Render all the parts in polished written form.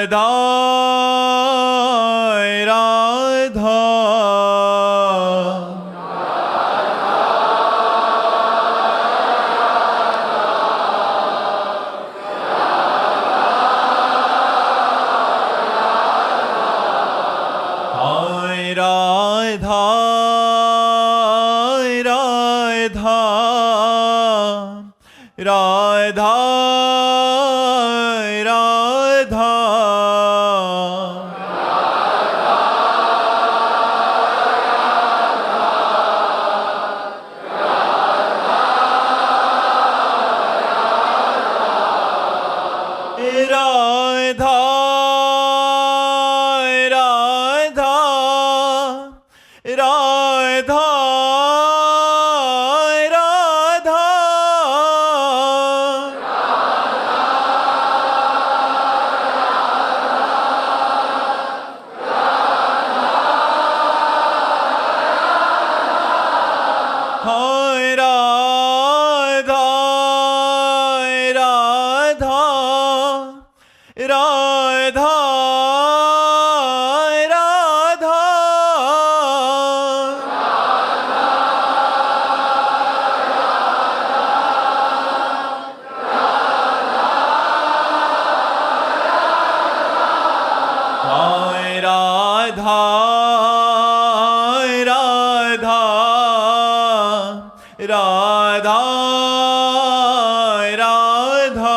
राधा राधा राधा राधा राधा राधा राधा राधा राधा राधा राधा राधा राधा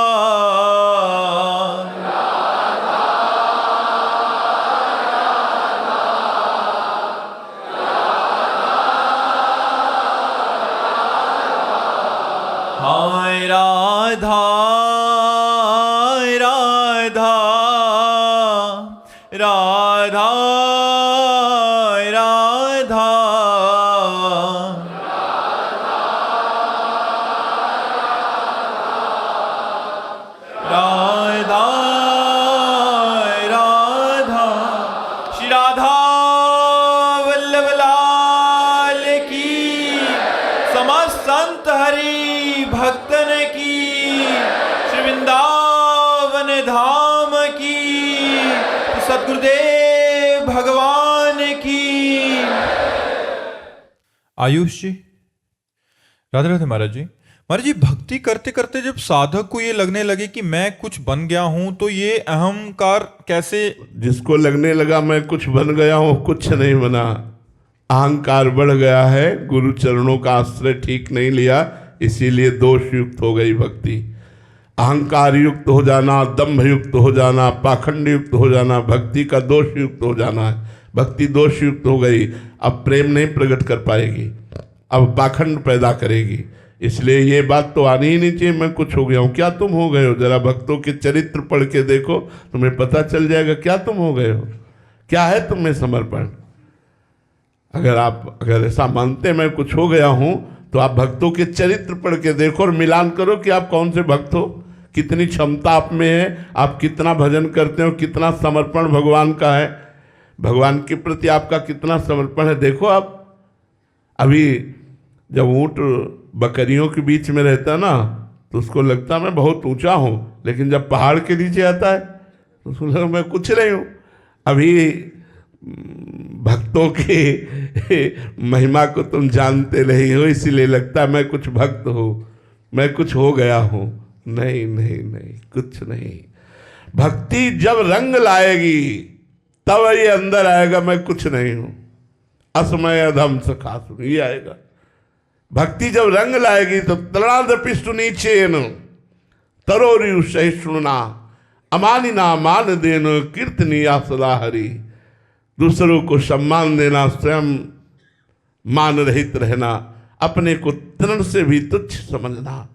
हाय राधा राधा राधा राधा राधा राधा श्री राधा वल्लभ लाल की, समस्त संत हरि भक्तन की, श्री वृंदावन धाम की, सद्गुरुदेव भगवान की। आयुष जी, राधे राधे महाराज जी। महाराज जी, भक्ति करते करते जब साधक को ये लगने लगे कि मैं कुछ बन गया हूं, तो ये अहंकार कैसे? जिसको लगने लगा मैं कुछ बन गया हूं, कुछ नहीं बना। अहंकार बढ़ गया है, गुरु चरणों का आश्रय ठीक नहीं लिया, इसीलिए दोष युक्त हो गई भक्ति। अहंकार युक्त हो जाना, दंभ युक्त हो जाना, पाखंड युक्त हो जाना, भक्ति का दोष युक्त हो जाना है। भक्ति दोष युक्त हो गई, अब प्रेम नहीं प्रकट कर पाएगी, अब पाखंड पैदा करेगी। इसलिए ये बात तो आनी ही नहीं चाहिए मैं कुछ हो गया हूँ। क्या तुम हो गए हो? जरा भक्तों के चरित्र पढ़ के देखो, तुम्हें पता चल जाएगा क्या तुम हो गए हो, क्या है तुम में समर्पण। अगर ऐसा मानते मैं कुछ हो गया हूँ, तो आप भक्तों के चरित्र पढ़ के देखो और मिलान करो कि आप कौन से भक्त हो, कितनी क्षमता आप में है, आप कितना भजन करते हो, कितना समर्पण भगवान का है, भगवान के प्रति आपका कितना समर्पण है। देखो आप, अभी जब ऊँट बकरियों के बीच में रहता ना, तो उसको लगता मैं बहुत ऊंचा हूँ, लेकिन जब पहाड़ के नीचे आता है तो उसको लगता मैं कुछ नहीं हूँ। अभी भक्तों के महिमा को तुम जानते नहीं हो, इसीलिए लगता है मैं कुछ भक्त हूँ, मैं कुछ हो गया हूँ। नहीं नहीं नहीं, कुछ नहीं। भक्ति जब रंग लाएगी तब ये अंदर आएगा मैं कुछ नहीं हूँ। असमय अधम सखासु, ये आएगा। भक्ति जब रंग लाएगी तो तलादपिष्टु नीचेन तरोरियु सहिष्णुना अमानिना मान देन कीर्तनिया सदा हरि। दूसरों को सम्मान देना, स्वयं मान रहित रहना, अपने को तृण से भी तुच्छ समझना,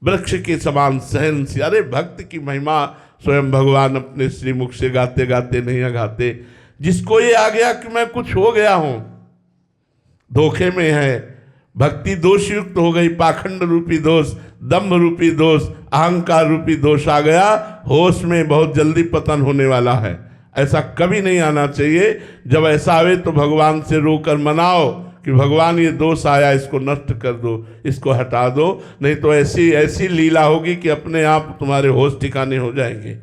वृक्ष के समान सहनशील। अरे भक्त की महिमा स्वयं भगवान अपने श्रीमुख से गाते गाते नहीं गाते। जिसको ये आ गया कि मैं कुछ हो गया हूं, धोखे में है। भक्ति दोष युक्त हो गई, पाखंड रूपी दोष, दम्भ रूपी दोष, अहंकार रूपी दोष आ गया, होश में बहुत जल्दी पतन होने वाला है। ऐसा कभी नहीं आना चाहिए। जब ऐसा आवे तो भगवान से रोकर मनाओ कि भगवान ये दोष आया, इसको नष्ट कर दो, इसको हटा दो, नहीं तो ऐसी ऐसी लीला होगी कि अपने आप तुम्हारे होश ठिकाने हो जाएंगे।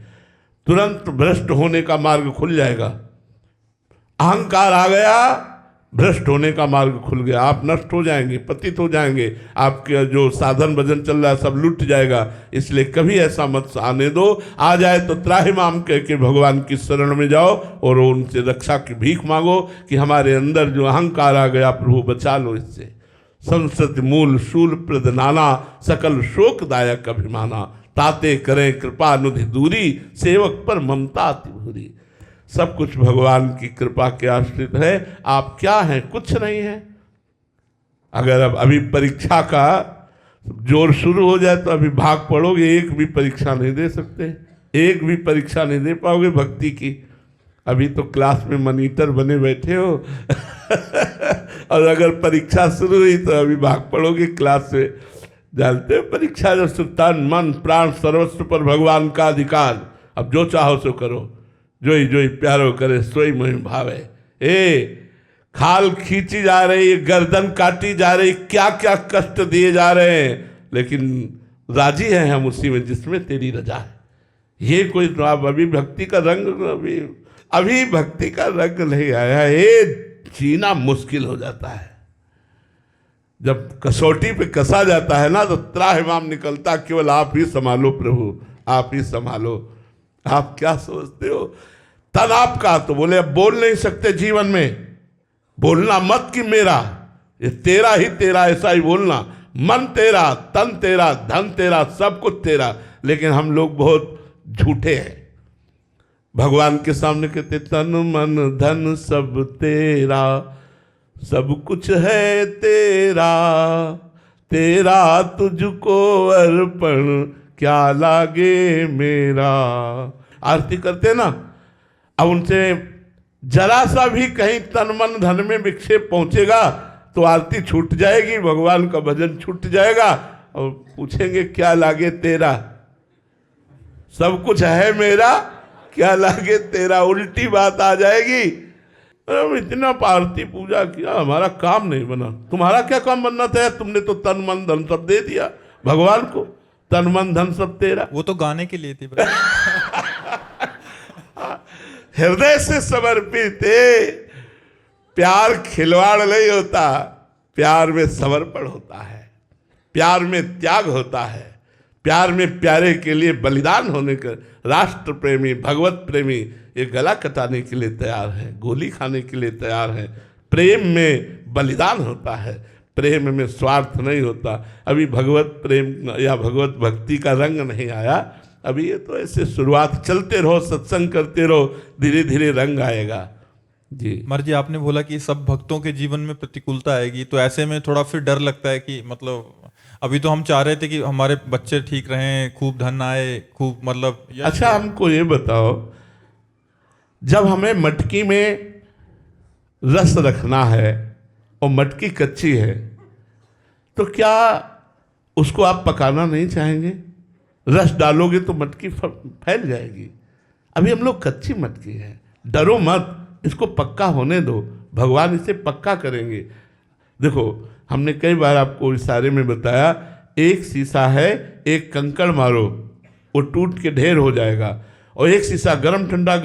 तुरंत भ्रष्ट होने का मार्ग खुल जाएगा। अहंकार आ गया, भ्रष्ट होने का मार्ग खुल गया, आप नष्ट हो जाएंगे, पतित हो जाएंगे, आपके जो साधन भजन चल रहा है सब लुट जाएगा। इसलिए कभी ऐसा मत आने दो। आ जाए तो त्राहिमाम कह के भगवान की शरण में जाओ और उनसे रक्षा की भीख मांगो कि हमारे अंदर जो अहंकार आ गया प्रभु बचा लो इससे। संसत मूल शूल प्रद नाना, सकल शोकदायक अभिमाना, ताते करें कृपा अनुधि दूरी, सेवक पर ममता अति भूरी। सब कुछ भगवान की कृपा के आश्रित है। आप क्या हैं? कुछ नहीं है। अगर अब अभी परीक्षा का जोर शुरू हो जाए तो अभी भाग पड़ोगे, एक भी परीक्षा नहीं दे सकते, एक भी परीक्षा नहीं दे पाओगे भक्ति की। अभी तो क्लास में मॉनिटर बने बैठे हो और अगर परीक्षा शुरू हुई तो अभी भाग पड़ोगे क्लास से। जानते हो परीक्षा जो तन मन प्राण सर्वस्व पर भगवान का अधिकार, अब जो चाहो सो करो, जोई जोई प्यारो करे सोई मोहि भावे। खाल खींची जा रही है, गर्दन काटी जा रही, क्या क्या कष्ट दिए जा रहे हैं, लेकिन राजी हैं हम उसी में जिसमें तेरी रजा है। ये कोई तो आप अभी भक्ति का रंग अभी भक्ति का रंग नहीं आया है, ये जीना मुश्किल हो जाता है। जब कसौटी पे कसा जाता है ना तो त्राहिमाम निकलता, केवल आप ही संभालो प्रभु, आप ही संभालो। आप क्या सोचते हो? तन आपका, तो बोले अब बोल नहीं सकते जीवन में, बोलना मत कि मेरा, ये तेरा ही तेरा, ऐसा ही बोलना। मन तेरा, तन तेरा, धन तेरा, सब कुछ तेरा, लेकिन हम लोग बहुत झूठे हैं। भगवान के सामने कहते तन मन धन सब तेरा, सब कुछ है तेरा, तेरा तुझको अर्पण क्या लागे मेरा। आरती करते ना, अब उनसे जरा सा भी कहीं तन मन धन में विक्षेप पहुंचेगा तो आरती छूट जाएगी, भगवान का भजन छूट जाएगा और पूछेंगे क्या लागे तेरा, सब कुछ है मेरा, क्या लागे तेरा, उल्टी बात आ जाएगी। हम इतना आरती पूजा किया, हमारा काम नहीं बना। तुम्हारा क्या काम बनना था? तुमने तो तन मन धन सब दे दिया भगवान को, तन मन धन सब तेरा। वो तो गाने के लिए थी। हृदय से समर्पित है। प्यार खिलवाड़ नहीं होता, प्यार में समर्पण होता है, प्यार में त्याग होता है, प्यार में प्यारे के लिए बलिदान होने का। राष्ट्र प्रेमी, भगवत प्रेमी ये गला कटाने के लिए तैयार है, गोली खाने के लिए तैयार है। प्रेम में बलिदान होता है, प्रेम में स्वार्थ नहीं होता। अभी भगवत प्रेम या भगवत भक्ति का रंग नहीं आया, अभी ये तो ऐसे शुरुआत। चलते रहो, सत्संग करते रहो, धीरे धीरे रंग आएगा। जी महाराज जी, आपने बोला कि सब भक्तों के जीवन में प्रतिकूलता आएगी, तो ऐसे में थोड़ा फिर डर लगता है कि मतलब अभी तो हम चाह रहे थे कि हमारे बच्चे ठीक रहें, खूब धन आए, खूब मतलब। अच्छा हमको ये बताओ, जब हमें मटकी में रस रखना है और मटकी कच्ची है तो क्या उसको आप पकाना नहीं चाहेंगे? रस डालोगे तो मटकी फैल जाएगी। अभी हम लोग कच्ची मटकी है, डरो मत, इसको पक्का होने दो, भगवान इसे पक्का करेंगे। देखो हमने कई बार आपको इशारे में बताया, एक शीशा है, एक कंकड़ मारो वो टूट के ढेर हो जाएगा, और एक शीशा गरम ठंडा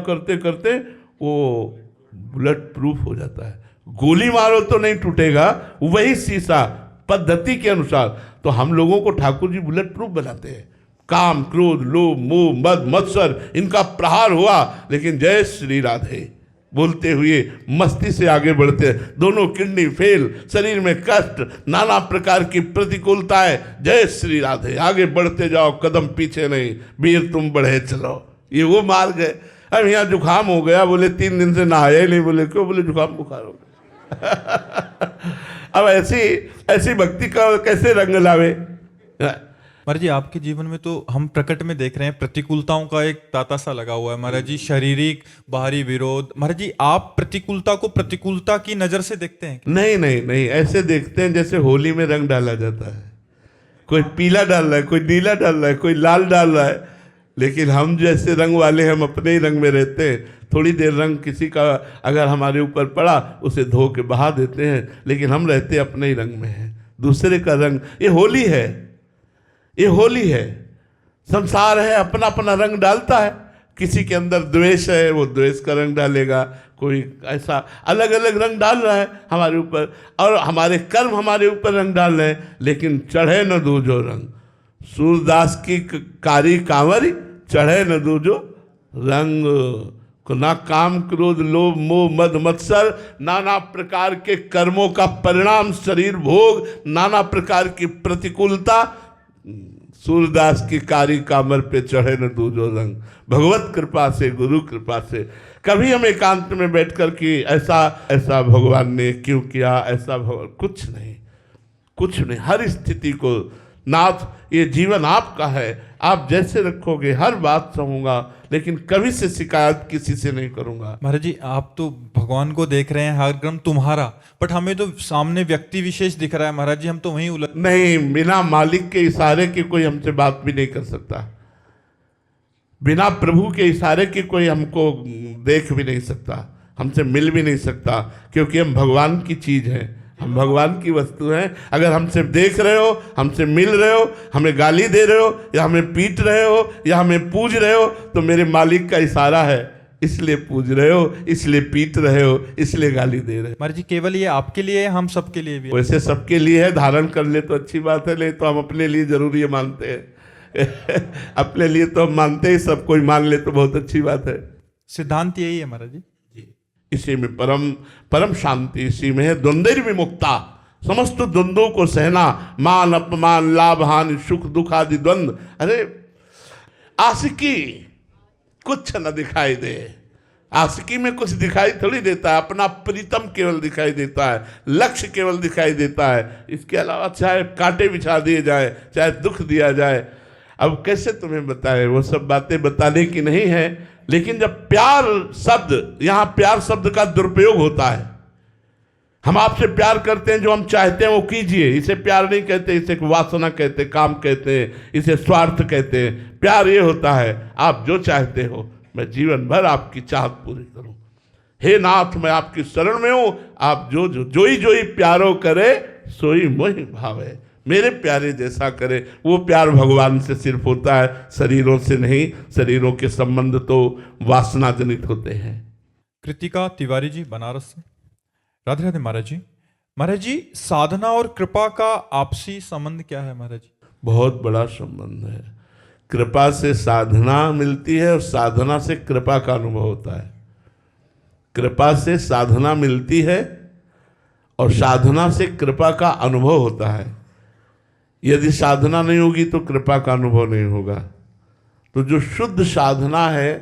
करते करते वो बुलेट प्रूफ हो जाता है। गोली मारो तो नहीं टूटेगा, वही शीशा पद्धति के अनुसार। तो हम लोगों को ठाकुर जी बुलेट प्रूफ बनाते हैं। काम क्रोध लोभ मोह मद मत्सर इनका प्रहार हुआ, लेकिन जय श्री राधे बोलते हुए मस्ती से आगे बढ़ते हैं। दोनों किडनी फेल, शरीर में कष्ट, नाना प्रकार की प्रतिकूलताएं, जय श्री राधे, आगे बढ़ते जाओ, कदम पीछे नहीं, वीर तुम बढ़े चलो। ये वो मार्ग है। अब यहाँ जुकाम हो गया, बोले 3 दिन से नहाया ही नहीं, बोले क्यों? बोले जुकाम बुखार हो गया। अब ऐसी भक्ति का कैसे रंग लावे? महाराज जी, आपके जीवन में तो हम प्रकट में देख रहे हैं प्रतिकूलताओं का एक तांता सा लगा हुआ है महाराज जी, शारीरिक बाहरी विरोध। महाराज जी, आप प्रतिकूलता को प्रतिकूलता की नजर से देखते हैं? नहीं, ऐसे देखते हैं जैसे होली में रंग डाला जाता है, कोई पीला डाल रहा है, कोई नीला डाल रहा है, कोई लाल डाल रहा है, लेकिन हम जैसे रंग वाले हम अपने ही रंग में रहते हैं। थोड़ी देर रंग किसी का अगर हमारे ऊपर पड़ा उसे धो के बहा देते हैं, लेकिन हम रहते अपने ही रंग में हैं। दूसरे का रंग, ये होली है, ये होली है, संसार है, अपना अपना रंग डालता है। किसी के अंदर द्वेष है, वो द्वेष का रंग डालेगा, कोई ऐसा अलग अलग रंग डाल रहा है हमारे ऊपर, और हमारे कर्म हमारे ऊपर रंग डाल रहे हैं, लेकिन चढ़े न दूजो रंग। सूरदास की कारी कांवरी, चढ़े न दूजो रंग। को ना काम क्रोध लोभ मोह मद मत्सर, नाना प्रकार के कर्मों का परिणाम शरीर भोग, नाना प्रकार की प्रतिकूलता, सूरदास की कारी कामर पे चढ़े न दूजो रंग। भगवत कृपा से, गुरु कृपा से कभी हम एकांत में बैठकर कि ऐसा ऐसा भगवान ने क्यों किया, ऐसा भगवान, कुछ नहीं, कुछ नहीं। हर स्थिति को नाथ, ये जीवन आपका है, आप जैसे रखोगे हर बात सहूंगा, लेकिन कभी से शिकायत किसी से नहीं करूंगा। महाराज जी, आप तो भगवान को देख रहे हैं, हर क्रम तुम्हारा, बट हमें तो सामने व्यक्ति विशेष दिख रहा है महाराज जी, हम तो वहीं उलझ। नहीं, बिना मालिक के इशारे के कोई हमसे बात भी नहीं कर सकता, बिना प्रभु के इशारे के कोई हमको देख भी नहीं सकता, हमसे मिल भी नहीं सकता, क्योंकि हम भगवान की चीज हैं, हम भगवान की वस्तु हैं। अगर हमसे देख रहे हो, हमसे मिल रहे हो, हमें गाली दे रहे हो, या हमें पीट रहे हो, या हमें पूज रहे हो, तो मेरे मालिक का इशारा है, इसलिए पूज रहे हो, इसलिए पीट रहे हो, इसलिए गाली दे रहे हो। महाराज जी, केवल ये आपके लिए है, हम सबके लिए भी है। वैसे सबके लिए है, धारण कर ले तो अच्छी बात है, नहीं तो हम अपने लिए जरूरी है मानते हैं अपने लिए तो हम मानते ही, सब कोई मान ले तो बहुत अच्छी बात है। सिद्धांत यही है महाराज जी। इसी में परम परम शांति, इसी में है द्वंद्व विमुक्ता, समस्त द्वंद्वों को सहना, मान अपमान लाभ हानि सुख दुख आदि द्वंद्व। अरे आशिकी कुछ न दिखाई दे, आशिकी में कुछ दिखाई थोड़ी देता है, अपना प्रीतम केवल दिखाई देता है, लक्ष्य केवल दिखाई देता है, इसके अलावा चाहे कांटे बिछा दिए जाए, चाहे दुख दिया जाए। अब कैसे तुम्हें बताए, वो सब बातें बताने की नहीं है, लेकिन जब प्यार शब्द, यहां प्यार शब्द का दुरुपयोग होता है, हम आपसे प्यार करते हैं, जो हम चाहते हैं वो कीजिए, इसे प्यार नहीं कहते, इसे वासना कहते, काम कहते हैं, इसे स्वार्थ कहते हैं। प्यार ये होता है, आप जो चाहते हो मैं जीवन भर आपकी चाहत पूरी करूं, हे नाथ मैं आपकी शरण में हूं, आप जो ही प्यारो करे सोई मोहि भावे, मेरे प्यारे जैसा करे। वो प्यार भगवान से सिर्फ होता है, शरीरों से नहीं, शरीरों के संबंध तो वासना जनित होते हैं। कृतिका तिवारी जी बनारस से। राधे राधे महाराज जी। महाराज जी, साधना और कृपा का आपसी संबंध क्या है महाराज जी? बहुत बड़ा संबंध है। कृपा से साधना मिलती है और साधना से कृपा का अनुभव होता है। कृपा से साधना मिलती है और साधना से कृपा का अनुभव होता है। यदि साधना नहीं होगी तो कृपा का अनुभव नहीं होगा। तो जो शुद्ध साधना है,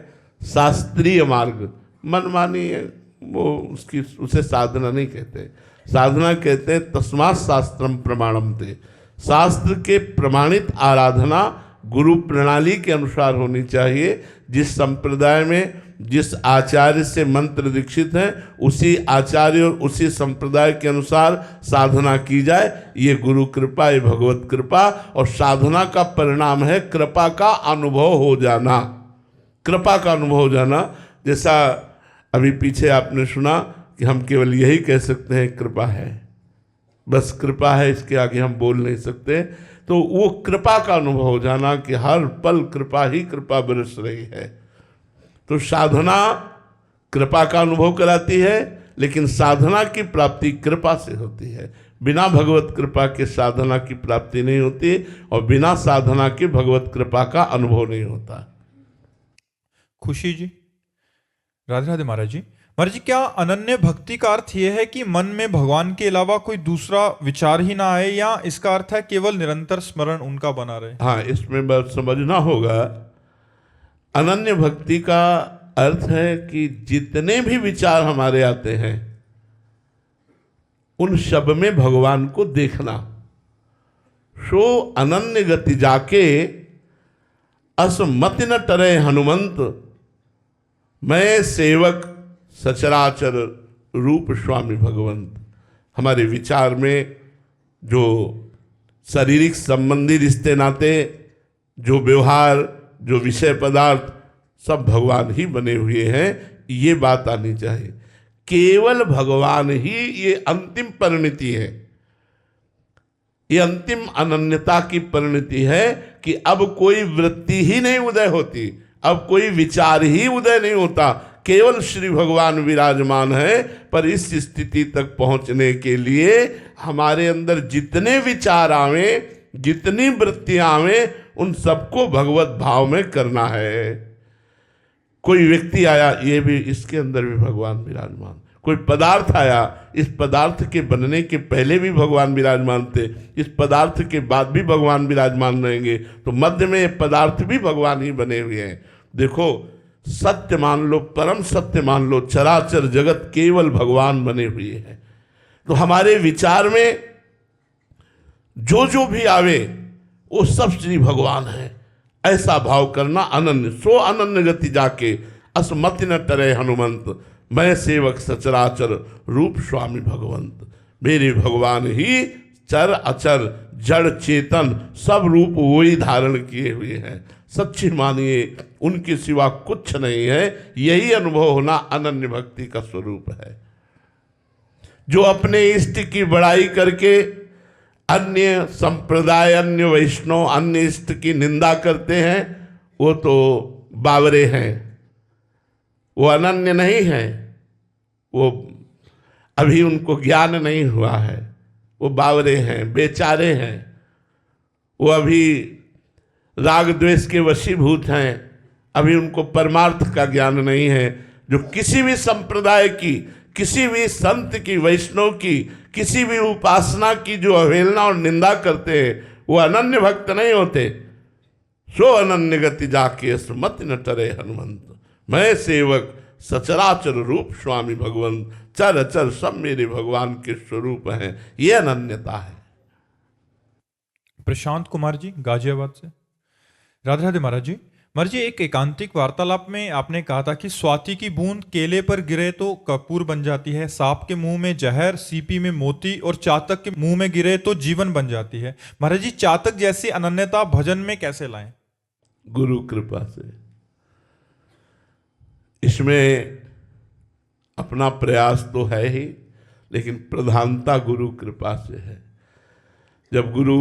शास्त्रीय मार्ग, मनमानी है, वो उसे साधना नहीं कहते। साधना कहते हैं तस्मात् शास्त्रम प्रमाणम ते, शास्त्र के प्रमाणित आराधना गुरु प्रणाली के अनुसार होनी चाहिए। जिस संप्रदाय में जिस आचार्य से मंत्र दीक्षित हैं, उसी आचार्य और उसी संप्रदाय के अनुसार साधना की जाए, ये गुरु कृपा, ये भगवत कृपा। और साधना का परिणाम है कृपा का अनुभव हो जाना, कृपा का अनुभव हो जाना। जैसा अभी पीछे आपने सुना कि हम केवल यही कह सकते हैं कृपा है, बस कृपा है, इसके आगे हम बोल नहीं सकते। तो वो कृपा का अनुभव हो जाना कि हर पल कृपा ही कृपा बरस रही है। तो साधना कृपा का अनुभव कराती है, लेकिन साधना की प्राप्ति कृपा से होती है। बिना भगवत कृपा के साधना की प्राप्ति नहीं होती, और बिना साधना के भगवत कृपा का अनुभव नहीं होता। खुशी जी। राधे राधे महाराज जी। महाराज जी, क्या अनन्य भक्ति का अर्थ यह है कि मन में भगवान के अलावा कोई दूसरा विचार ही ना आए, या इसका अर्थ है केवल निरंतर स्मरण उनका बना रहे? हाँ, इसमें बात समझना होगा। अनन्य भक्ति का अर्थ है कि जितने भी विचार हमारे आते हैं, उन सब में भगवान को देखना। सो अनन्य गति जाके असमति न टरे हनुमंत, मैं सेवक सचराचर रूप स्वामी भगवंत। हमारे विचार में जो शारीरिक संबंधी रिश्ते नाते, जो व्यवहार, जो विषय पदार्थ, सब भगवान ही बने हुए हैं, ये बात आनी चाहिए। केवल भगवान ही ये अंतिम परिणति है, ये अंतिम अनन्यता की परिणति है कि अब कोई वृत्ति ही नहीं उदय होती, अब कोई विचार ही उदय नहीं होता, केवल श्री भगवान विराजमान है। पर इस स्थिति तक पहुंचने के लिए हमारे अंदर जितने विचार आवे, जितनी वृत्तियां आवे, उन सबको भगवत भाव में करना है। कोई व्यक्ति आया, ये भी, इसके अंदर भी भगवान विराजमान। कोई पदार्थ आया, इस पदार्थ के बनने के पहले भी भगवान विराजमान थे, इस पदार्थ के बाद भी भगवान विराजमान रहेंगे, तो मध्य में ये पदार्थ भी भगवान ही बने हुए हैं। देखो, सत्य मान लो, परम सत्य मान लो, चराचर जगत केवल भगवान बने हुए हैं। तो हमारे विचार में जो जो भी आवे वो सब श्री भगवान है, ऐसा भाव करना। अनन्य सो अनन्य गति जाके असमति न टरे हनुमंत, मैं सेवक सचराचर रूप स्वामी भगवंत। मेरे भगवान ही चर अचर जड़ चेतन सब रूप वो ही धारण किए हुए हैं। सच्ची मानिए, उनके सिवा कुछ नहीं है। यही अनुभव होना अनन्य भक्ति का स्वरूप है। जो अपने इष्ट की बड़ाई करके अन्य संप्रदाय, अन्य वैष्णव, अन्य इष्ट की निंदा करते हैं, वो तो बावरे हैं, वो अनन्य नहीं है, वो अभी उनको ज्ञान नहीं हुआ है, वो बावरे हैं, बेचारे हैं, वो अभी राग द्वेष के वशीभूत हैं, अभी उनको परमार्थ का ज्ञान नहीं है। जो किसी भी संप्रदाय की, किसी भी संत की, वैष्णव की, किसी भी उपासना की जो अवहेलना और निंदा करते हैं, वो अनन्य भक्त नहीं होते। सो अनन्य गति जाके मत न टरे हनुमंत, मैं सेवक सचराचर रूप स्वामी भगवंत। चर अचर सब मेरे भगवान के स्वरूप हैं। ये अनन्यता है। प्रशांत कुमार जी गाजियाबाद से। राधे राधे महाराज जी। महाराज जी, एक एकांतिक वार्तालाप में आपने कहा था कि स्वाति की बूंद केले पर गिरे तो कपूर बन जाती है, सांप के मुंह में जहर, सीपी में मोती और चातक के मुंह में गिरे तो जीवन बन जाती है। महाराज जी, चातक जैसी अनन्यता भजन में कैसे लाएं? गुरु कृपा से। इसमें अपना प्रयास तो है ही, लेकिन प्रधानता गुरु कृपा से है। जब गुरु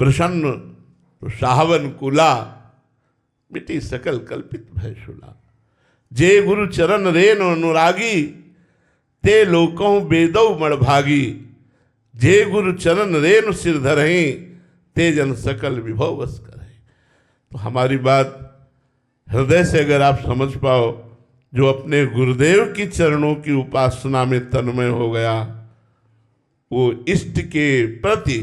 प्रसन्न तो साहवन कुला, मिटी सकल कल्पित भय शुला। जे गुरु चरण रेन अनुरागी, ते लोकों बेदौ मणभागी। जे गुरु चरण रेन सिर धरहीं, ते जन सकल विभव वस करें। तो हमारी बात हृदय से अगर आप समझ पाओ, जो अपने गुरुदेव की चरणों की उपासना में तन्मय हो गया, वो इष्ट के प्रति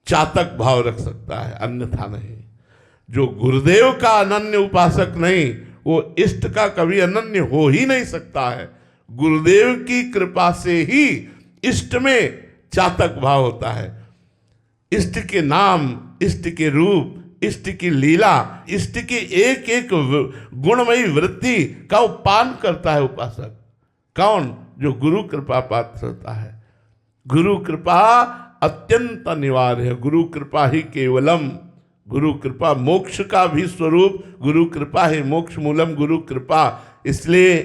चातक भाव रख सकता है, अन्यथा नहीं। जो गुरुदेव का अनन्य उपासक नहीं, वो इष्ट का कभी अनन्य हो ही नहीं सकता है। गुरुदेव की कृपा से ही इष्ट में चातक भाव होता है। इष्ट के नाम, इष्ट के रूप, इष्ट की लीला, इष्ट की एक एक गुणमयी वृत्ति का उपान करता है उपासक। कौन? जो गुरु कृपा पात्र होता है। गुरु कृपा अत्यंत अनिवार्य है। गुरु कृपा ही केवलम। गुरु कृपा मोक्ष का भी स्वरूप, गुरु कृपा है मोक्ष मूलम गुरु कृपा। इसलिए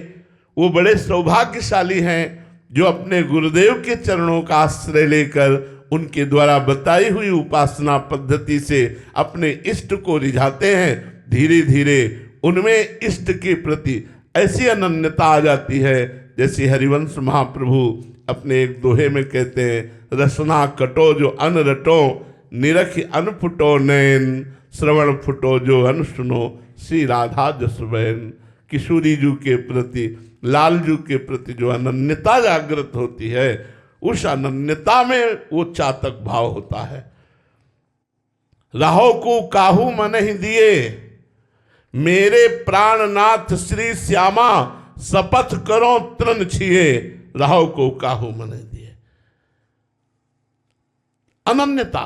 वो बड़े सौभाग्यशाली हैं जो अपने गुरुदेव के चरणों का आश्रय लेकर उनके द्वारा बताई हुई उपासना पद्धति से अपने इष्ट को रिझाते हैं। धीरे धीरे उनमें इष्ट के प्रति ऐसी अनन्यता आ जाती है, जैसे हरिवंश महाप्रभु अपने एक दोहे में कहते हैं, रसना कटो जो अन रटो, निरख अन फुटो नैन, श्रवण फुटो जो अन सुनो, श्री राधा जसबैन। किशोरी जू के प्रति, लालजू के प्रति जो अनन्यता जागृत होती है, उस अनन्यता में वो चातक भाव होता है। राहो को काहू मन ही दिए, मेरे प्राणनाथ श्री श्यामा, शपथ करो तृण छिए, राहो को काहू मन ही दिए। अनन्यता,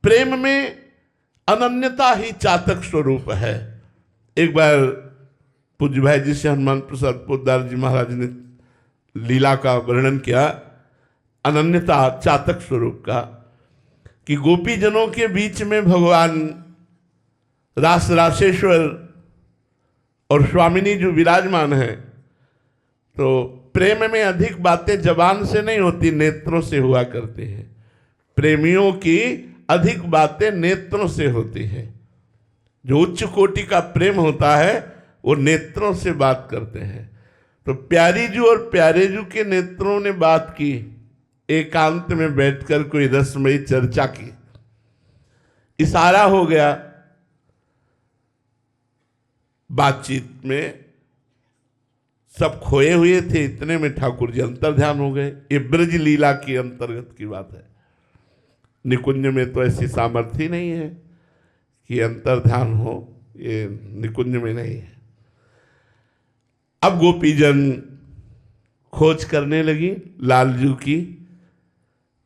प्रेम में अनन्यता ही चातक स्वरूप है। एक बार पूज्य भाई जी से हनुमान प्रसाद पोद्दार जी महाराज ने लीला का वर्णन किया अनन्यता चातक स्वरूप का, कि गोपी जनों के बीच में भगवान रास रासेश्वर और स्वामिनी जो विराजमान है, तो प्रेम में अधिक बातें जबान से नहीं होती, नेत्रों से हुआ करती हैं। प्रेमियों की अधिक बातें नेत्रों से होती हैं। जो उच्च कोटि का प्रेम होता है वो नेत्रों से बात करते हैं। तो प्यारीजू और प्यारेजू के नेत्रों ने बात की, एकांत में बैठकर कोई रसमयी चर्चा की, इशारा हो गया बातचीत में। सब खोए हुए थे, इतने में ठाकुर जी अंतर्ध्यान हो गए। ये ब्रज लीला की अंतर्गत की बात है। निकुंज में तो ऐसी सामर्थ्य ही नहीं है कि अंतर्ध्यान हो, ये निकुंज में नहीं है। अब गोपीजन खोज करने लगी लालजू की,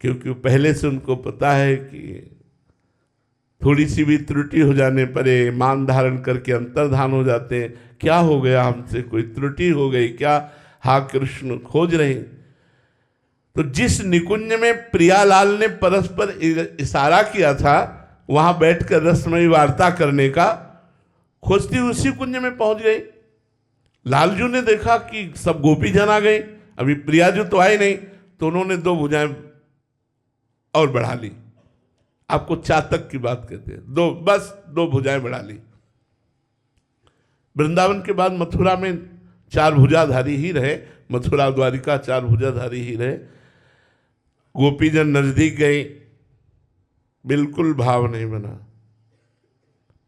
क्योंकि पहले से उनको पता है कि थोड़ी सी भी त्रुटि हो जाने पर ये मान धारण करके अंतर्धान हो जाते हैं। क्या हो गया हमसे, कोई त्रुटि हो गई क्या? हा कृष्ण खोज रहे। तो जिस निकुंज में प्रियालाल ने परस्पर इशारा किया था, वहां बैठकर रसमयी वार्ता करने का, खोजती उसी कुंज में पहुंच गई। लालजू ने देखा कि सब गोपी जन आ गए, अभी प्रियाजू तो आए नहीं, तो उन्होंने दो भुजाएं और बढ़ा ली। आपको चातक की बात कहते हैं, दो भुजाएं बढ़ा ली। वृंदावन के बाद मथुरा में 4 भुजाधारी ही रहे, मथुरा द्वारिका 4 भुजाधारी ही रहे। गोपीजन नजदीक गए, बिल्कुल भाव नहीं बना।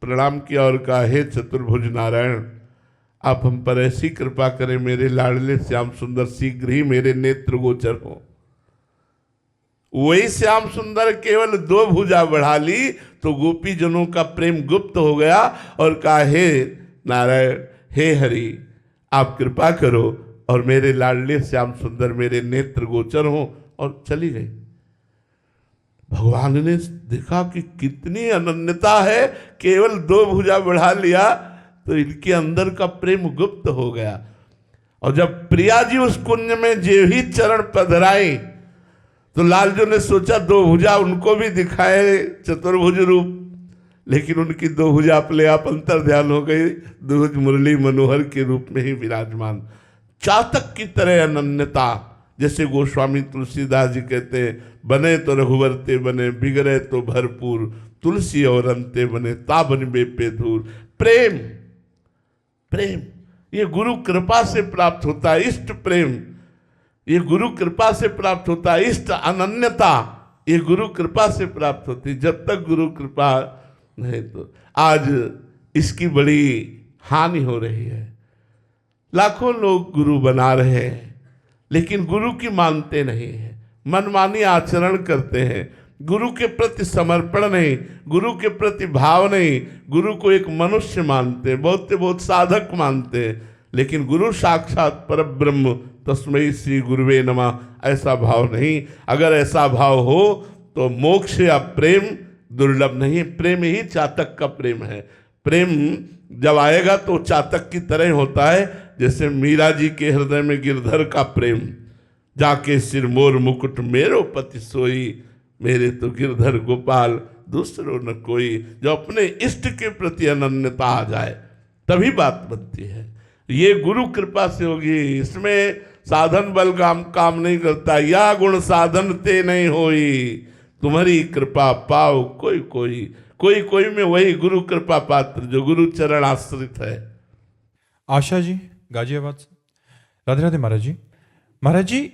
प्रणाम किया और कहा, हे चतुर्भुज नारायण, आप हम पर ऐसी कृपा करें, मेरे लाडले श्याम सुंदर शीघ्र ही मेरे नेत्र गोचर हो। वही श्याम सुंदर केवल 2 भुजा बढ़ा ली तो गोपी जनों का प्रेम गुप्त हो गया और कहा, हे नारायण, हे हरि, आप कृपा करो और मेरे लाडले श्याम सुंदर मेरे नेत्र गोचर हो, और चली गई। भगवान ने देखा कि कितनी अनन्यता है, केवल 2 भुजा बढ़ा लिया तो इनके अंदर का प्रेम गुप्त हो गया। और जब प्रिया जी उस कुंज में जे ही चरण पधराए तो लालजू ने सोचा 2 भुजा उनको भी दिखाए चतुर्भुज रूप, लेकिन उनकी 2 भुजा अपने आप अंतर्ध्यान हो गई, दुर्ज मुरली मनोहर के रूप में ही विराजमान। चातक की तरह अनन्यता, जैसे गोस्वामी तुलसीदास जी कहते हैं, बने तो रघुवरते बने, बिगड़े तो भरपूर, तुलसी और अंते बने, ताबन बेपे दूर। प्रेम, प्रेम ये गुरु कृपा से प्राप्त होता है। इष्ट प्रेम ये गुरु कृपा से प्राप्त होता है। इष्ट अनन्यता ये गुरु कृपा से प्राप्त होती है। जब तक गुरु कृपा नहीं, तो आज इसकी बड़ी हानि हो रही है। लाखों लोग गुरु बना रहे हैं, लेकिन गुरु की मानते नहीं हैं, मनमानी आचरण करते हैं, गुरु के प्रति समर्पण नहीं, गुरु के प्रति भाव नहीं, गुरु को एक मनुष्य मानते हैं, बहुत साधक मानते हैं, लेकिन गुरु साक्षात परब्रह्म तस्मै श्री गुरुवे नमः, ऐसा भाव नहीं। अगर ऐसा भाव हो तो मोक्ष या प्रेम दुर्लभ नहीं। प्रेम ही चातक का प्रेम है। प्रेम जब आएगा तो चातक की तरह होता है, जैसे मीरा जी के हृदय में गिरधर का प्रेम, जाके सिर मोर मुकुट मेरो पति सोई, मेरे तो गिरधर गोपाल दूसरो न कोई। जो अपने इष्ट के प्रति अनन्यता आ जाए तभी बात बनती है। ये गुरु कृपा से होगी। इसमें साधन बल काम नहीं करता। या गुण साधन ते नहीं होई, तुम्हारी कृपा पाओ कोई कोई में वही गुरु कृपा पात्र जो गुरु चरण आश्रित है। आशा जी गाजियाबाद से। राधे राधे महाराज जी। महाराज जी,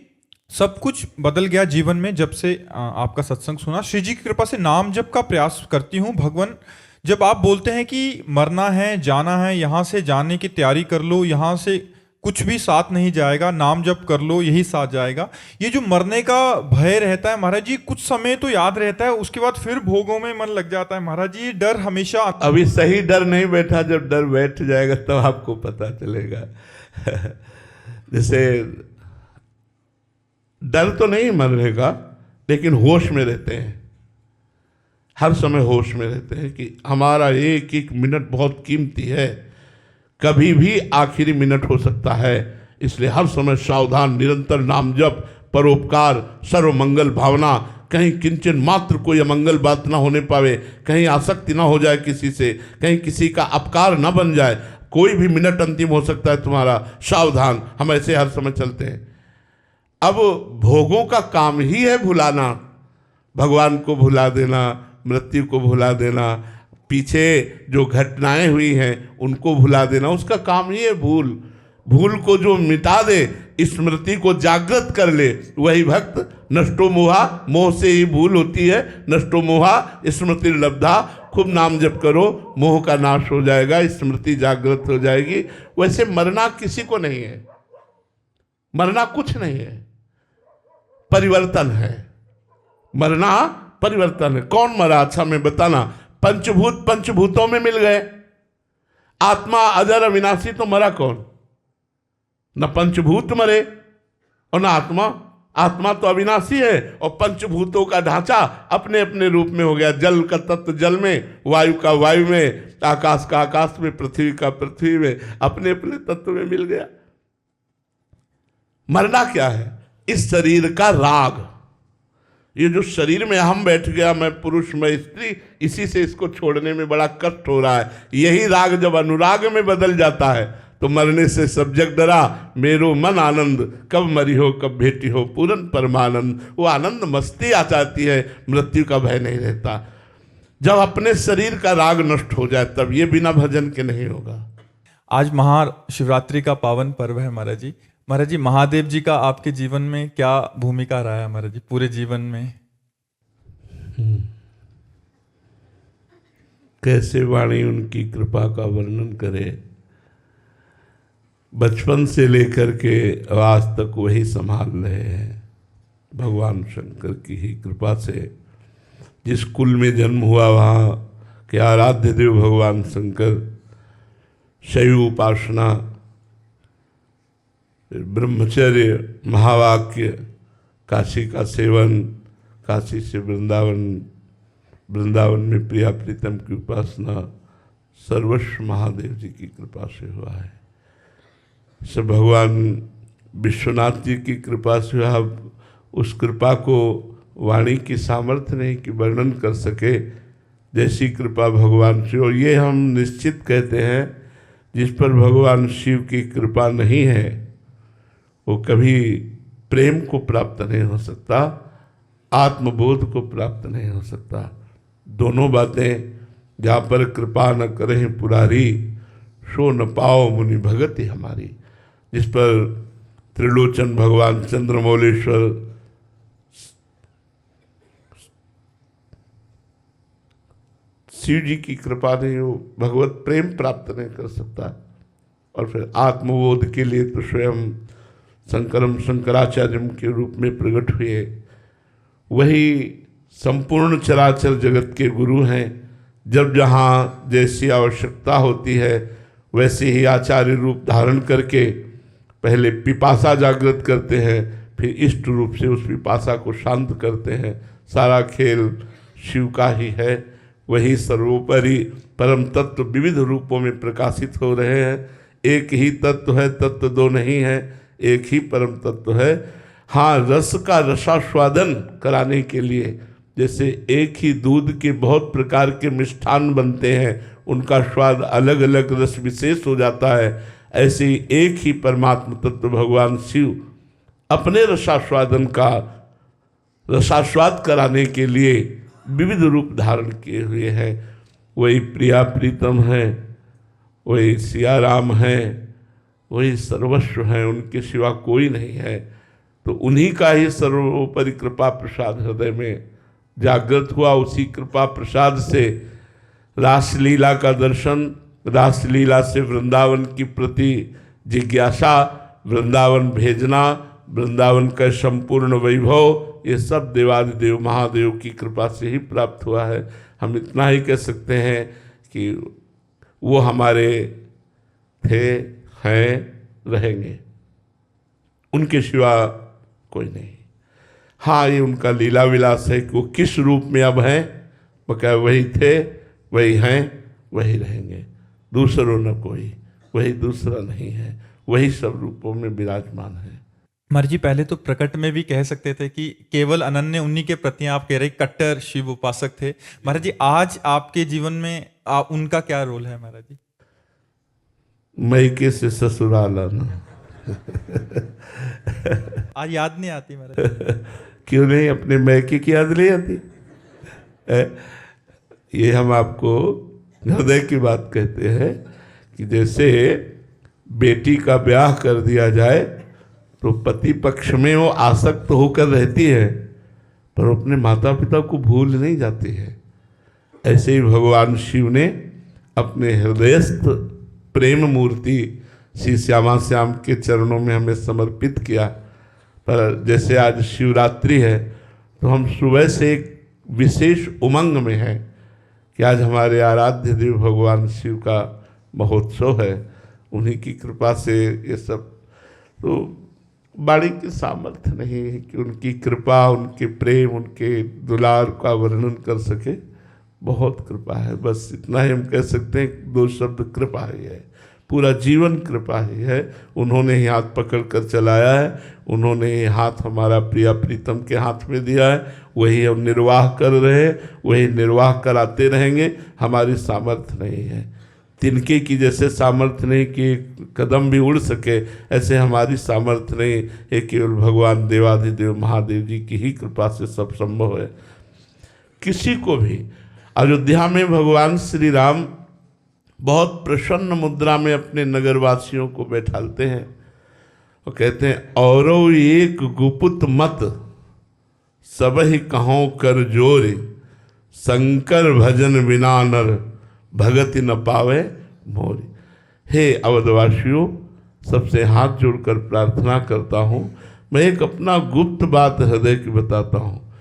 सब कुछ बदल गया जीवन में जब से आपका सत्संग सुना। श्री जी की कृपा से नाम जप का प्रयास करती हूँ। भगवान, जब आप बोलते हैं कि मरना है, जाना है, यहाँ से जाने की तैयारी कर लो, यहाँ से कुछ भी साथ नहीं जाएगा, नाम जप कर लो यही साथ जाएगा, ये जो मरने का भय रहता है महाराज जी, कुछ समय तो याद रहता है, उसके बाद फिर भोगों में मन लग जाता है महाराज जी। डर हमेशा अभी सही डर नहीं बैठा, जब डर बैठ जाएगा तब आपको पता चलेगा। जैसे डर तो नहीं मरने का, लेकिन होश में रहते हैं, हर समय होश में रहते हैं कि हमारा एक एक मिनट बहुत कीमती है, कभी भी आखिरी मिनट हो सकता है। इसलिए हर समय सावधान, निरंतर नाम जप, परोपकार, सर्व मंगल भावना, कहीं किंचन मात्र कोई अमंगल बात ना होने पावे, कहीं आसक्ति ना हो जाए किसी से, कहीं किसी का अपकार ना बन जाए। कोई भी मिनट अंतिम हो सकता है तुम्हारा, सावधान। हम ऐसे हर समय चलते हैं। अब भोगों का काम ही है भुलाना, भगवान को भुला देना, मृत्यु को भुला देना, पीछे जो घटनाएं हुई हैं उनको भुला देना, उसका काम ही है भूल। भूल को जो मिटा दे, स्मृति को जागृत कर ले, वही भक्त। नष्टो मोहा, मोह से ही भूल होती है। नष्टो मोहा स्मृति लब्धा, खूब नाम जप करो, मोह का नाश हो जाएगा, स्मृति जागृत हो जाएगी। वैसे मरना किसी को नहीं है, मरना कुछ नहीं है, परिवर्तन है। मरना परिवर्तन है। कौन मरा? अच्छा मैं बताना। पंचभूत पंचभूतों में मिल गए। आत्मा अजर अविनाशी, तो मरा कौन? न पंचभूत मरे और न आत्मा। आत्मा तो अविनाशी है और पंचभूतों का ढांचा अपने अपने रूप में हो गया। जल का तत्व जल में, वायु का वायु में, आकाश का आकाश में, पृथ्वी का पृथ्वी में, अपने अपने तत्व में मिल गया। मरना क्या है? इस शरीर का राग। ये जो शरीर में हम बैठ गया, मैं पुरुष मैं स्त्री, इसी से इसको छोड़ने में बड़ा कष्ट हो रहा है। यही राग जब अनुराग में बदल जाता है तो मरने से सब जग डरा, मेरो मन आनंद, कब मरी हो कब भेटी हो पूरन परमानंद। वो आनंद मस्ती आ जाती है, मृत्यु का भय नहीं रहता। जब अपने शरीर का राग नष्ट हो जाए तब ये बिना भजन के नहीं होगा। आज महाशिवरात्रि का पावन पर्व है महाराज जी। महाराज जी, महादेव जी का आपके जीवन में क्या भूमिका रहा है महाराज जी, पूरे जीवन में? कैसे वाणी उनकी कृपा का वर्णन करे। बचपन से लेकर के आज तक वही संभाल रहे हैं, भगवान शंकर की ही कृपा से। जिस कुल में जन्म हुआ वहाँ के आराध्य देव भगवान शंकर, शैव उपासना, ब्रह्मचर्य, महावाक्य, काशी का सेवन, काशी से वृंदावन, वृंदावन में प्रिया प्रीतम की उपासना, सर्वस्व महादेव जी की कृपा से हुआ है। सब भगवान विश्वनाथ जी की कृपा से आप उस कृपा को वाणी की सामर्थ्य नहीं कि वर्णन कर सके, जैसी कृपा भगवान शिव। और ये हम निश्चित कहते हैं, जिस पर भगवान शिव की कृपा नहीं है वो कभी प्रेम को प्राप्त नहीं हो सकता, आत्मबोध को प्राप्त नहीं हो सकता। दोनों बातें, जहाँ पर कृपा न करें पुरारी, सो न पाओ मुनि भगति हमारी। जिस पर त्रिलोचन भगवान चंद्रमौलेश्वर शिव जी की कृपा नहीं हो, भगवत प्रेम प्राप्त नहीं कर सकता। और फिर आत्मबोध के लिए तो स्वयं शंकरम शंकराचार्य के रूप में प्रकट हुए, वही संपूर्ण चराचर जगत के गुरु हैं। जब जहाँ जैसी आवश्यकता होती है वैसे ही आचार्य रूप धारण करके पहले पिपासा जागृत करते हैं, फिर इष्ट रूप से उस पिपासा को शांत करते हैं। सारा खेल शिव का ही है। वही सर्वोपरि परम तत्व विविध रूपों में प्रकाशित हो रहे हैं। एक ही तत्व है, तत्व दो नहीं है, एक ही परम तत्व है। हाँ, रस का रसास्वादन कराने के लिए, जैसे एक ही दूध के बहुत प्रकार के मिष्ठान बनते हैं, उनका स्वाद अलग अलग रस विशेष हो जाता है, ऐसे ही एक ही परमात्म तत्व भगवान शिव अपने रसास्वादन का रसास्वाद कराने के लिए विविध रूप धारण किए हुए हैं। वही प्रिया प्रीतम है, वही सिया राम है, वही सर्वस्व हैं, उनके सिवा कोई नहीं है। तो उन्हीं का ही सर्वोपरि कृपा प्रसाद हृदय में जागृत हुआ। उसी कृपा प्रसाद से रासलीला का दर्शन, रासलीला से वृंदावन की प्रति जिज्ञासा, वृंदावन भेजना, वृंदावन का संपूर्ण वैभव, ये सब देवादिदेव महादेव की कृपा से ही प्राप्त हुआ है। हम इतना ही कह सकते हैं कि वो हमारे थे, हैं, रहेंगे, उनके सिवा कोई नहीं। हाँ, ये उनका लीला विलास है कि वो किस रूप में अब हैं, वो क्या वही थे, वही हैं, वही रहेंगे, दूसरों न कोई, वही दूसरा नहीं है, वही सब रूपों में विराजमान है। महाराज जी, पहले तो प्रकट में भी कह सकते थे कि केवल अनन्य उन्हीं के प्रति आप कह रहे कट्टर शिव उपासक थे। महाराज जी, आज आपके जीवन में उनका क्या रोल है महाराज जी? मैके से ससुराल आना आज याद नहीं आती महाराज? क्यों नहीं, अपने मैके की याद नहीं आती? ये हम आपको हृदय की बात कहते हैं कि जैसे बेटी का ब्याह कर दिया जाए तो पति पक्ष में वो आसक्त होकर रहती है पर अपने माता पिता को भूल नहीं जाती है। ऐसे ही भगवान शिव ने अपने हृदयस्थ प्रेम मूर्ति श्री श्यामा श्याम के चरणों में हमें समर्पित किया। पर जैसे आज शिवरात्रि है तो हम सुबह से एक विशेष उमंग में हैं कि आज हमारे आराध्य देव भगवान शिव का महोत्सव है। उन्हीं की कृपा से ये सब, तो वाणी की सामर्थ्य नहीं है कि उनकी कृपा, उनके प्रेम, उनके दुलार का वर्णन कर सके। बहुत कृपा है, बस इतना ही हम कह सकते हैं, दो शब्द कृपा ही है। पूरा जीवन कृपा ही है। उन्होंने ही हाथ पकड़ कर चलाया है, उन्होंने ही हाथ हमारा प्रिया प्रीतम के हाथ में दिया है, वही हम निर्वाह कर रहे हैं, वही निर्वाह कराते रहेंगे। हमारी सामर्थ्य नहीं है, तिनके की जैसे सामर्थ्य नहीं कि एक कदम भी उड़ सके, ऐसे हमारी सामर्थ्य नहीं है। केवल भगवान देवाधिदेव महादेव जी की ही कृपा से सब संभव है। किसी को भी अयोध्या में भगवान श्री राम बहुत प्रसन्न मुद्रा में अपने नगरवासियों को बैठालते हैं और कहते हैं, औरो एक गुपुत मत सबहि कहों कर जोरे, शंकर भजन बिना नर भगति न पावे मोरी। हे अवधवासियों, सबसे हाथ जोड़कर प्रार्थना करता हूँ। मैं एक अपना गुप्त बात हृदय की बताता हूँ।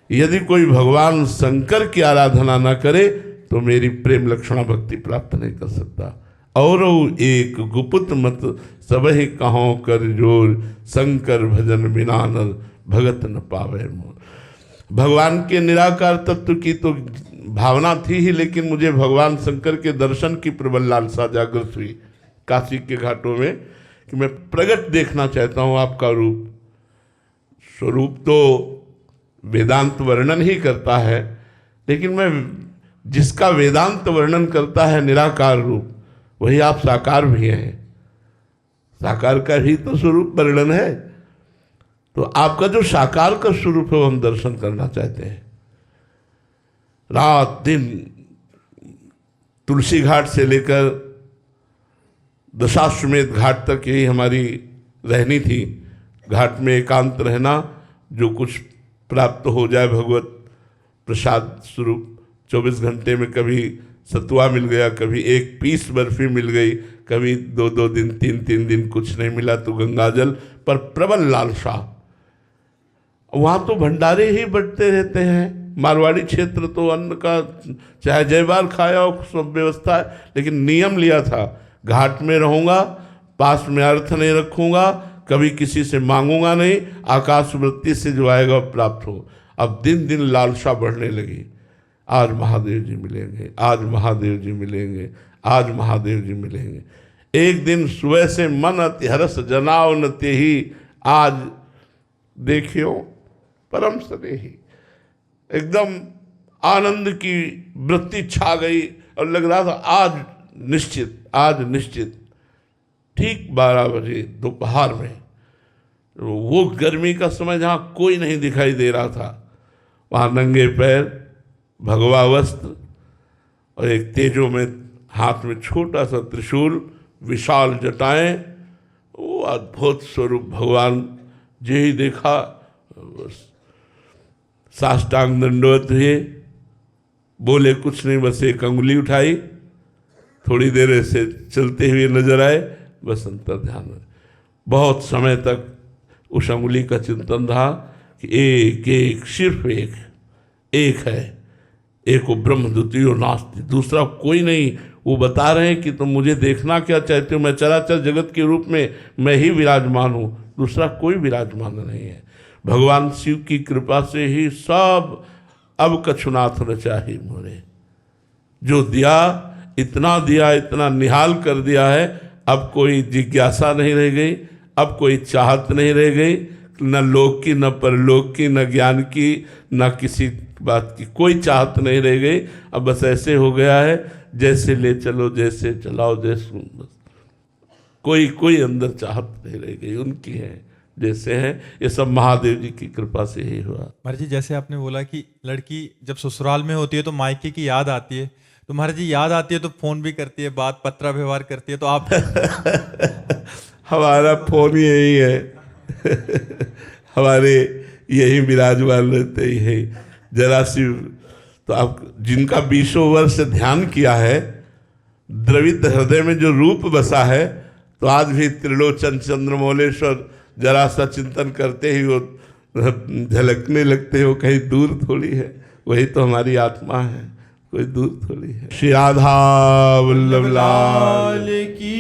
यदि कोई भगवान शंकर की आराधना न करे तो मेरी प्रेम लक्षणा भक्ति प्राप्त नहीं कर सकता। और एक गुप्त मत सबहि कहों कर जोर, शंकर भजन बिना नर भगत न पावे मोर। भगवान के निराकार तत्व की तो भावना थी ही, लेकिन मुझे भगवान शंकर के दर्शन की प्रबल लालसा जागृत हुई काशी के घाटों में कि मैं प्रगट देखना चाहता हूँ आपका रूप। स्वरूप तो वेदांत वर्णन ही करता है, लेकिन मैं जिसका वेदांत वर्णन करता है निराकार रूप, वही आप साकार भी हैं। साकार का ही तो स्वरूप वर्णन है। तो आपका जो साकार का स्वरूप है वो हम दर्शन करना चाहते हैं। रात दिन तुलसी घाट से लेकर दशाश्वमेध घाट तक यही हमारी रहनी थी। घाट में एकांत रहना, जो कुछ प्राप्त हो जाए भगवत प्रसाद स्वरूप। 24 घंटे में कभी सतुआ मिल गया, कभी एक पीस बर्फी मिल गई, कभी 2-2 दिन 3-3 दिन कुछ नहीं मिला तो गंगाजल, पर प्रबल लालसा। वहाँ तो भंडारे ही बढ़ते रहते हैं। मारवाड़ी क्षेत्र तो अन्न का चाहे जय बार खाया हो, सब व्यवस्था है, लेकिन नियम लिया था, घाट में रहूँगा, पास में अर्थ नहीं रखूँगा, कभी किसी से मांगूंगा नहीं, आकाश वृत्ति से जो आएगा प्राप्त हो। अब दिन दिन लालसा बढ़ने लगी। आज महादेव जी मिलेंगे, आज महादेव जी मिलेंगे, आज महादेव जी मिलेंगे। एक दिन सुबह से मन अति हरस जनाव न तेहि, आज देखियो परम स्नेही। एकदम आनंद की वृत्ति छा गई और लग रहा था आज निश्चित, आज निश्चित। ठीक 12 बजे दोपहर में, वो गर्मी का समय जहाँ कोई नहीं दिखाई दे रहा था, वहाँ नंगे पैर, भगवा वस्त्र और एक तेजो में हाथ में छोटा सा त्रिशूल, विशाल जटाएं, वो अद्भुत स्वरूप भगवान जी ही देखा। बस साष्टांग दंडवत हुए, बोले कुछ नहीं, बस एक अंगुली उठाई, थोड़ी देर ऐसे चलते हुए नजर आए, बस अंतर ध्यान में। बहुत समय तक उस अंगुली का चिंतन रहा कि एक एक, सिर्फ एक है, एको ब्रह्म द्वितीयो नास्ति, दूसरा कोई नहीं। वो बता रहे हैं कि तुम मुझे देखना क्या चाहते हो, मैं चराचर जगत के रूप में मैं ही विराजमान हूँ, दूसरा कोई विराजमान नहीं है। भगवान शिव की कृपा से ही सब अब कछुनाथ न चाही मोरे। जो दिया, इतना निहाल कर दिया है, अब कोई जिज्ञासा नहीं रह गई, अब कोई चाहत नहीं रह गई, न लोक की, न परलोक की, न ज्ञान की, न किसी बात की कोई चाहत नहीं रह गई। अब बस ऐसे हो गया है, जैसे ले चलो, जैसे चलाओ, जैसे बस कोई अंदर चाहत नहीं रह गई, उनकी है जैसे है। ये सब महादेव जी की कृपा से ही हुआ। महाराज जी, जैसे आपने बोला कि लड़की जब ससुराल में होती है तो मायके की याद आती है, तो महाराज जी याद आती है तो फोन भी करती है, बात पत्र व्यवहार करती है, तो आप हमारा फोन यही है हमारे यही विराजमान रहते ही है जरा सी। तो आप जिनका 20 वर्ष ध्यान किया है, द्रवित हृदय में जो रूप बसा है, तो आज भी त्रिलोचन चंद्रमौलेश्वर जरा सा चिंतन करते ही वो झलकने लगते हो, कहीं दूर थोड़ी है, वही तो हमारी आत्मा है, कोई दूर थोड़ी है। श्री राधा वल्लभ लाल लाल की